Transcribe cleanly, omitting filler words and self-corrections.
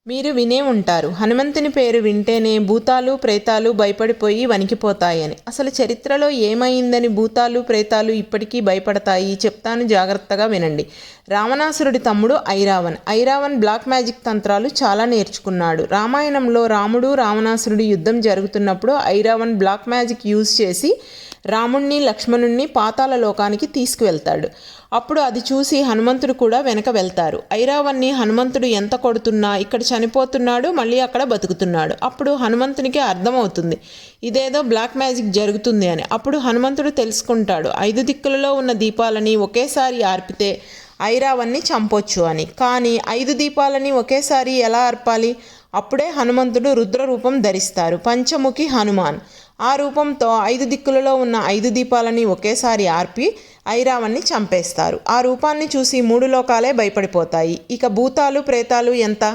మీరు వినే ఉంటారు, హనుమంతుని పేరు వింటేనే భూతాలు ప్రేతాలు భయపడిపోయి వణికిపోతాయని. అసలు చరిత్రలో ఏమైందని భూతాలు ప్రేతాలు ఇప్పటికీ భయపడతాయి చెప్తాను, జాగ్రత్తగా వినండి. రావణాసురుడి తమ్ముడు ఐరావణ్. ఐరావణ్ బ్లాక్ మ్యాజిక్ తంత్రాలు చాలా నేర్చుకున్నాడు. రామాయణంలో రాముడు రావణాసురుడి యుద్ధం జరుగుతున్నప్పుడు ఐరావణ్ బ్లాక్ మ్యాజిక్ యూజ్ చేసి రాముణ్ణి లక్ష్మణుణ్ణి పాతాళ లోకానికి తీసుకువెళ్తాడు. అప్పుడు అది చూసి హనుమంతుడు కూడా వెనక వెళ్తారు. ఐరావణ్ణి హనుమంతుడు ఎంత కొడుతున్నా ఇక్కడ చనిపోతున్నాడు, మళ్ళీ అక్కడ బతుకుతున్నాడు. అప్పుడు హనుమంతునికి అర్థమవుతుంది ఇదేదో బ్లాక్ మ్యాజిక్ జరుగుతుంది అని. అప్పుడు హనుమంతుడు తెలుసుకుంటాడు 5 దిక్కులలో ఉన్న దీపాలని ఒకేసారి ఆర్పితే ఐరావణ్ణి చంపొచ్చు అని. కానీ 5 దీపాలని ఒకేసారి ఎలా ఆర్పాలి? అప్పుడే హనుమంతుడు రుద్ర రూపం ధరిస్తారు, పంచముఖి హనుమాన్. ఆ రూపంతో 5 దిక్కులలో ఉన్న 5 దీపాలని ఒకేసారి ఆర్పి ఐరావణ్ణి చంపేస్తారు. ఆ రూపాన్ని చూసి 3 లోకాలే భయపడిపోతాయి. ఇక భూతాలు ప్రేతాలు ఎంత